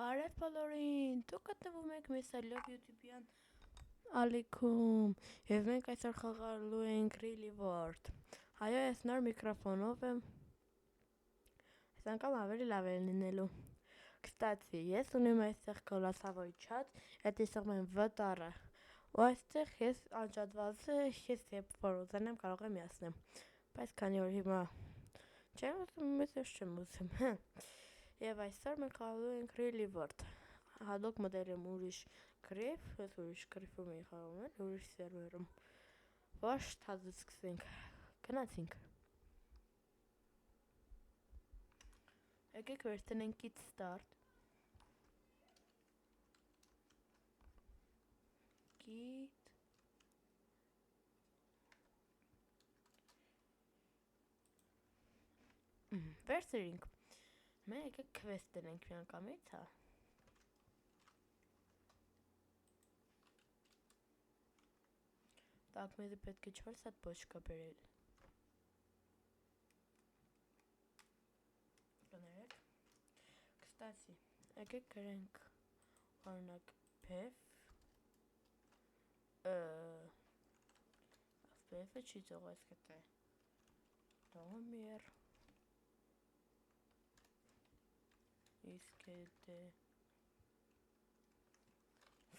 Բարև բոլորին, դուք գտնվում եք մեր սալով YouTube-յան ալիքում և մենք այսօր խաղալու ենք Really World։ Այո, ես նոր միկրոֆոնով եմ, այս անգամ ավելի լավ է լինելու։ Կստացի, ես ունեմ այստեղ գոլասավոյ չատ, այդ իսեղմ եմ վտարը, ու այստեղ ես անջատվածը, ես երբ որ ուզենեմ կարող եմ միացնեմ, բայց քանի որ հիմա չեմ ուզում, մեզ ես չեմ ուզում, Եվ այսօր մենք խաղալու ենք Really World, հատուկ մտել եմ ուրիշ գրիվ, ես ուրիշ գրիվում էի խաղում են, ուրիշ սերվերում, ոչ թազը սկսենք, գնացինք։ Եկեք վերցնենք Git Start, Git, վերցրինք, մենք եկեք քվեստ դնենք մի անգամից, հա։ Так, մեզ պետք է 4 հատ բոչկա բերել։ Կներեք։ Կստացի, եկեք գրենք օրինակ PEF, PEF-ը չի ծողես կտե, Տոմիր, իսկ հետը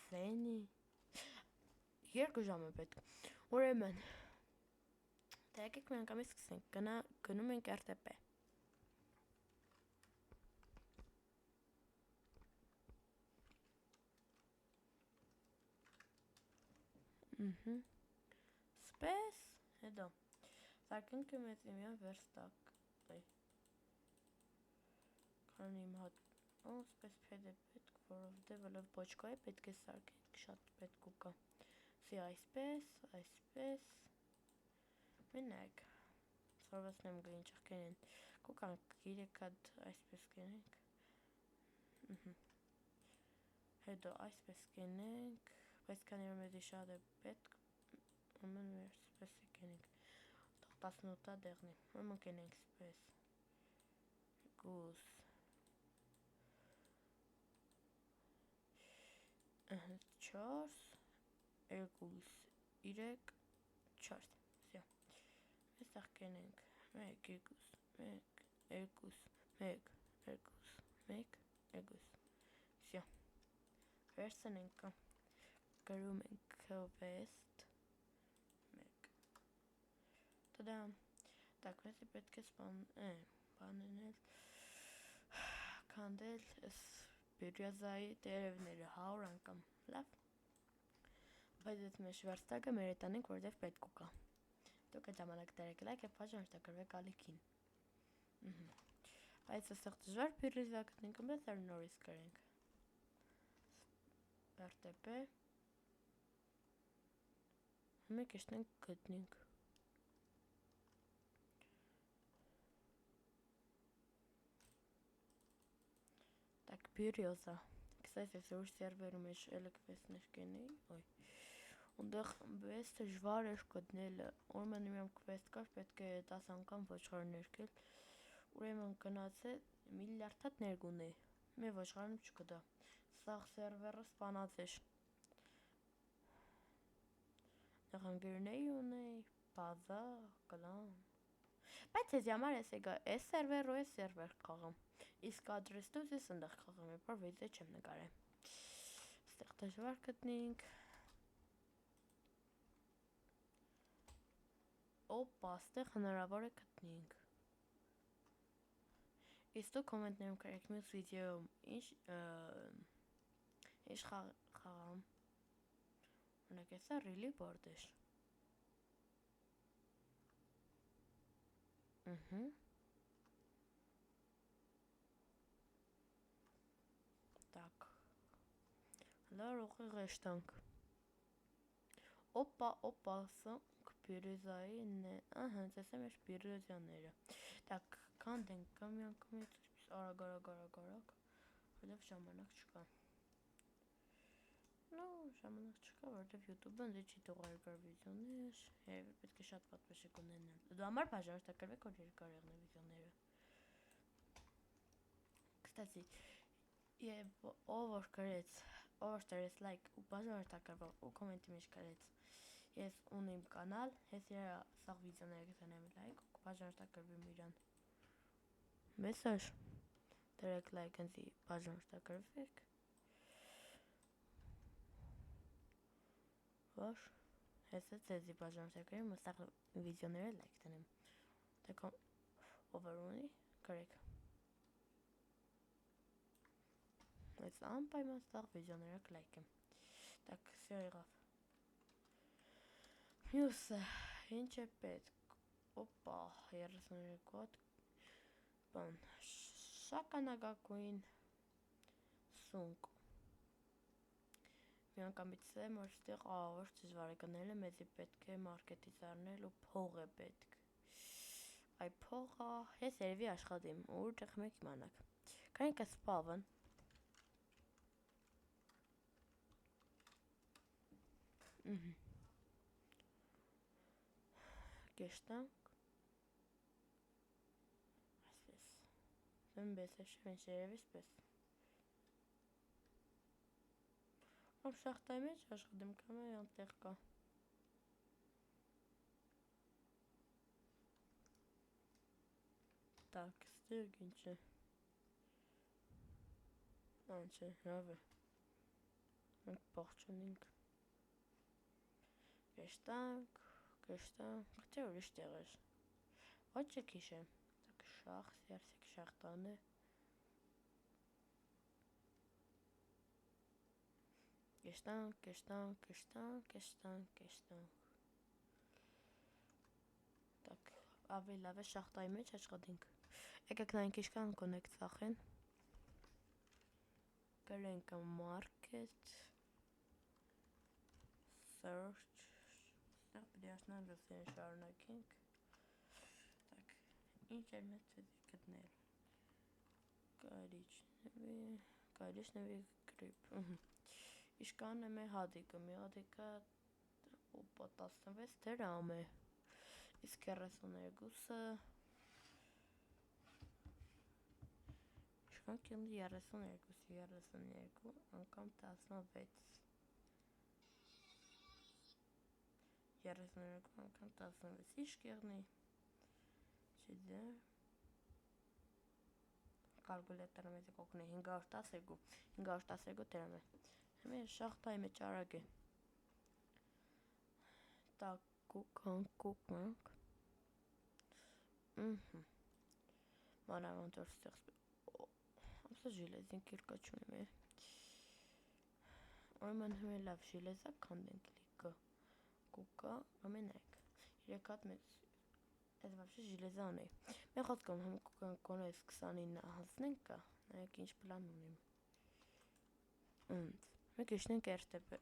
Սենի, 2 ժամ է պետք, ուրեմն, դա եկեք մի անգամից սկսենք, գնում ենք RTP։ Սպես, հետո, սարկենք մեզ իմյան վերստակ, քան իմ հատ, սպես պեդ է պետք, որովհետև վլով բոչկա է, պետք է սարկենք, շատ պետք ու կա, սի այսպես, մենակ, սորվացնեմ գինչախ կենեն, կուկանք 3 հատ այսպես կենենք, հետո այսպես կենենք, բայց քանի որ մեզի շատ է պետք, ումն մեր սպես է կենենք, 18-ա դեղնի, ումն կենենք սպես, գուս, 4, 2, 3, 4, սյո, այստեղ կենենք, 1, 2, 1, 2, 1, 2, 1, 2, սյո, վերցնենք, գրում ենք քվեստ, 1, տդամ, տակ մեզի պետք է բանենել, կանդել բիրյազայի տերևները 100 անգամ, լավ, բայց ես մեր շվարստակը մեր էտանենք, որդև պետք ու կա, դուք այդ ժամանակ դերեք լայք և պաժանշտակրվեք ալիքին, բայց աստեղ դժվար բիրյազա գտնենք, մեզ դար նորից գրենք, RTP, մենք իշտնենք գտնենք, Так, բիրյոզա, կսայս ես ուրիշ սերվերում էշ էլեկվեսներ կենեի, ունդեղ բես դժվար էր գտնելը, ուրմեն իմյամ կվեստ կար, պետք է 10 անգամ ոչխար ներկել, ուրեմն գնացել միլիարդ հատ ներգուն է, մեր ոչխարում չկդա, սաղ սերվերը սպանած էր, նեղանգիրնեի ունեի, բազա, կլան, բայց ես համար ես էգա ես սերվեր ու ես սերվեր կաղամ, իսկ ադրեստուց ես ընդեղ կաղամ, եպար վեզե չեմ նկարեմ, ստեղ դժվար գտնենք, օպա, ստեղ հնարավոր է գտնենք, իսկ դու կոմենտներում կրեք մյուս վիդեոյում, ինչ խաղամ, ունեք եսա Really World էր, Так, լար ուղի ղեշտանք, օպա, սանք բիրյոզային է, ծեսեմ ես բիրյոզյաները, так, կանդենք կամի անգամից, արագ, որդև ժամանակ չկա, ժամանակ չկա, որդև YouTube-ը ընձե չի տող երկար վիդեոներ, և պետք է շատ պատվեշեք ունենալ, դու համար պաժանշտակրվեք, որ երկար եղնե վիդեոները, կստացի, Եվ ով որ դրեց լայք ու բաժանորդակրվող ու կոմենտի մեջ գրեց ես ունիմ կանալ, ես իրա սաղ վիդեոները կտանեմ լայք ու բաժանորդակրվեմ իրան մեսաժ դրեք լայք ընձի բաժանորդակրվեք որ հեսը ձեզի բաժանորդակրվեմ ու սաղ վիդեոները լայք տանեմ դեք ով որ ունի գրեք Այս անպայման սաղ վիդեոները կլայքեմ Так, всё եղավ Մյուսը, ինչ է պետք Օպա, 32 հատ բան Շագանակագույն Սունկ Մի անգամից եմ, որ ստեղ աղավոր դժվար է գնել մեզի պետք է մարկետից առնել ու փող է պետք Այ փողը, ես երևի աշխատիմ ու ուր եղմ եք իմանաք Կանք է սպավն Գեշտանք Այսպես Դեմ բեսեշ մենչ երևիս պես Ամ շախտայի մեջ աշխատիմ կամ է անտեղ կա Так, ստեղ ինչ է Ան չէ, հավ է Մենք պաղճունինք Գեշտանք Գտե ուրիշ տեղ էր Ոչ է քիշ է Так, շախ, սերսեք շախտան է Գեշտանք Так, ավելի լավ է շախտայի մեջ աշխատինք Եկեք նայենք իշկան կոնեկտ ծախեն Գրենք market Search Ստեղ պդիասնան ռուսեն շարունակենք Так, ինչ էր մեծ ծեզի գտնել Կարիչնևի գրիպ Իշկան եմ է հադիկը Մի հադիկը Օպա 16 դրամ է Իսկ 32-ը Իշկան կիլի 32 անգամ 16 32 անգամ 16 Իշկ եղնի Չի դե Կալկուլետորը մեզի կոգնի 512 դրամ է Հեմե շախտայի մեջ արագ է Так, կուկանք Մանավանդ որ ստեղ Ամսը ժիլեզին կիրկա չունիմ է Ուրման հմե լավ ժիլեզա կանդենք լիքը Կուկա, ամենայք 3 հատ մեծ Ես վավշի ժիլեզան է Մեր խոսքում հմ կուկան կոնես 29 հասնենք կա Նայեք ինչ պլան ունիմ Մենք իշնենք երստեպը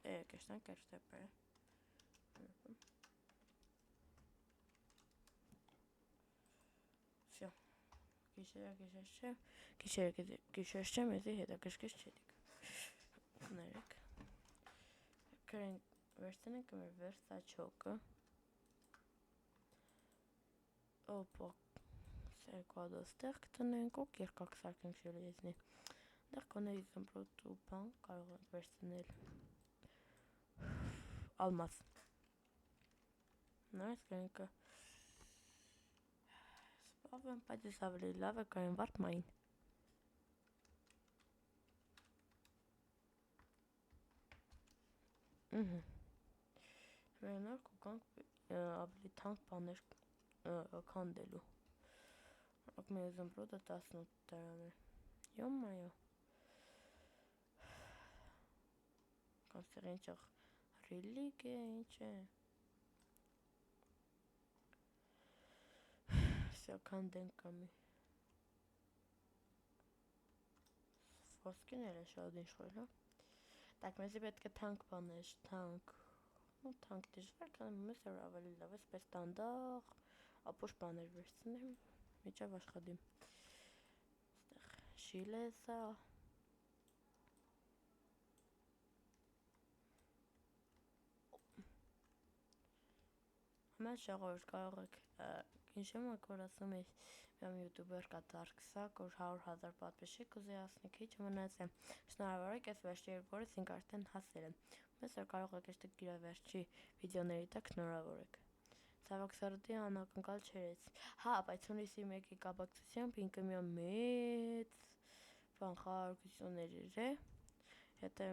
Всё Գիշեր չեմ եզի հետակշկես չետիք Կներեք Կրենք վերցնենք մեր վերսաչոկը Օպա Սերկվադո ստեղ կտնենք ու կերկակ սարկենք ժելեզնի Դեղ կոների զմբրոտ ու բան կարող ենք վերցնել Ալմաս Նայս կրենքը Սպավն պայդես ավելի լավ է կային վարդմային Մենար կուկանք ավելի թանք բաներ կանդելու Ակ մեր զմբրոտը 18 դրամ է Յոմայո Կամ ստեղ ինչեղ ռիլիկ է ինչ է Всё կանդենք կամի Ոսկին էլ է շատ ինչ-որ հա Так, մեզի պետք է թանք բաներ Թանք դժվար կանեմ մեզ որ ավելի լավ ես պես տանդաղ Ապոշ բաներ վերցնեմ Միջավ աշխատիմ Ստեղ շիլեզա Համեն շաղորդ կարող եք Հիշում եք, որ ասում էի մի յութուբեր կա Dark-Sack, որ 100,000 պատվիշի կուզի ասնի, քիչ մնաց է։ Շնորհավոր եք, այս վերջի երկրորդ ինք արդեն հասել եմ։ Մեզ որ կարող եք աշտը գիրա վերջի վիդեոների տակ շնորհավոր եք։ Ցավոք սրտի անակնկալ չերեց։ Հա, բայց հունիսի 1-ի կապակցությամբ ինքը մի մեծ բան խաղարկություններ էր է։ Եթե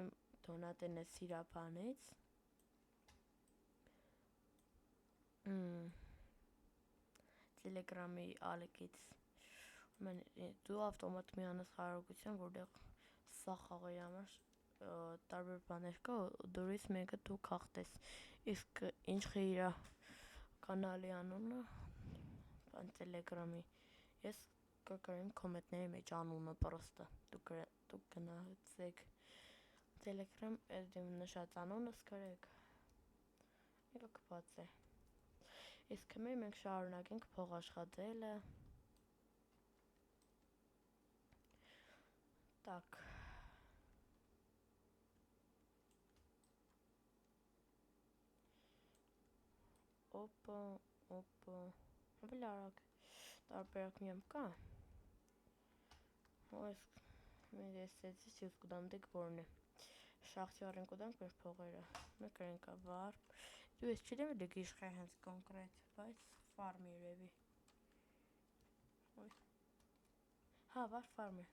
դոնատեն է սիրապանից։ Տելեգրամի ալիքից դու ավտոմատ միանաս խաղարկության, որտեղ սա խաղի համար տարբեր բաներ կա, դուրից մեկը դու խախտես։ Իսկ ինչ իրա կանալի անունը, բան Տելեգրամի։ Ես կգրեմ կոմենտների մեջ անունը պրոստը։ Դուք գնացեք Տելեգրամ, այդ նշած անունը սկրեք։ Եկա կբաց է։ Իսկ մենք շարունակենք փող աշխատելը։ Так. Օպա։ Ավելի արագ տարբերակ միամ կա։ Այս մեր էսեցից ես կդամդեք որն է։ Շախտյարին կուդանք մեր փողերը։ Մեկ ենք վար։ Դու ես չեմ դե գիշխե հենց կոնկրետ, բայց ֆարմ երևի։ Հա, վար ֆարմ է։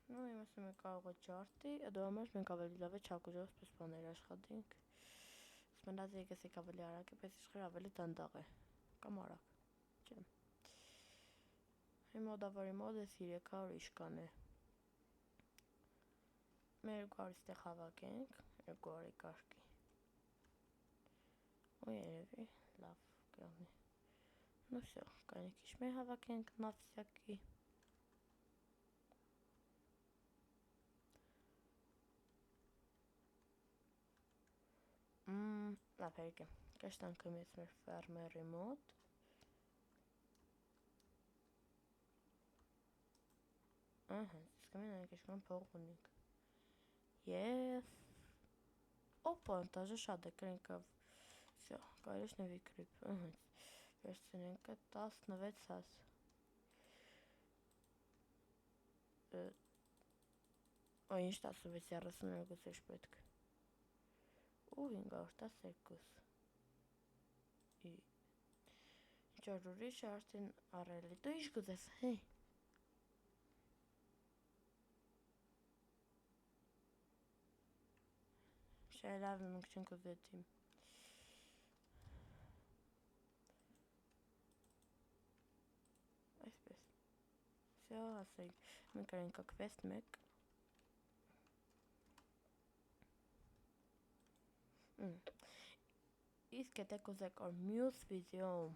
Ну, իմ ասում եմ կարող է ջարդի, դու համար մենք ավելի լավ է չակուժով պես բաներ աշխատենք։ Սմենազ եկես եք ավելի արագ է, պես իշխեր ավելի դանդաղ է։ Կամ արագ։ Չեմ։ Իմ մոդավորի մոդ է 300 իշկան է։ Մեր 200 ստեղ հավաքենք, 200-ի կարգի։ Ու երևի, լավ կյանի։ Ну всё, կանի քիչ մեր հավաքենք նավսյակի։ Լավ եկե, կաշտանքը մեծ մեր ֆերմերի մոտ։ Ահա, իսկ մենք այնքան փող ունենք։ Yes։ Օպա, դաժե շատ է կրենքով։ Всё, конечно, выкреп։ Ահա։ Վերցնենք 16-ած։ Այ ինչ 16-32 էշ պետք։ Ու 512։ Ինչ որ ուրիշ արդեն առելի։ Դու ինչ կուզես, հե։ Շելավ մենք չենք ուզեցիմ։ Այսպես։ Всё, ասենք, մենք ենք quest 1։ Իսկ եթե կուզեք որ մյուս վիդեոում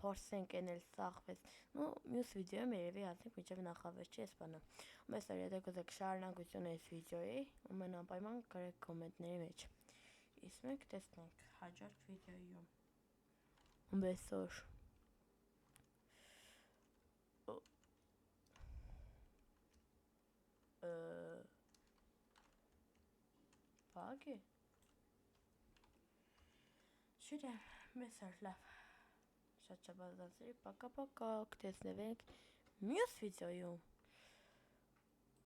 փորձենք ենել սաղվես, ну, մյուս վիդեոյում երևի ասենք միջև նախավերջի էս բանը։ Մեզ որ եթե կուզեք շարունակություն այս վիդեոյի, ումեն անպայման գրեք կոմենտների մեջ։ Իսկ մենք տեսնենք հաջորդ վիդեոյում։ Besor։ Բագի։ Շիրեմ, mesar լավ։ Շատ շաբազացրի, պակա-պակա, կտեսնվենք մյուս վիդեոյում։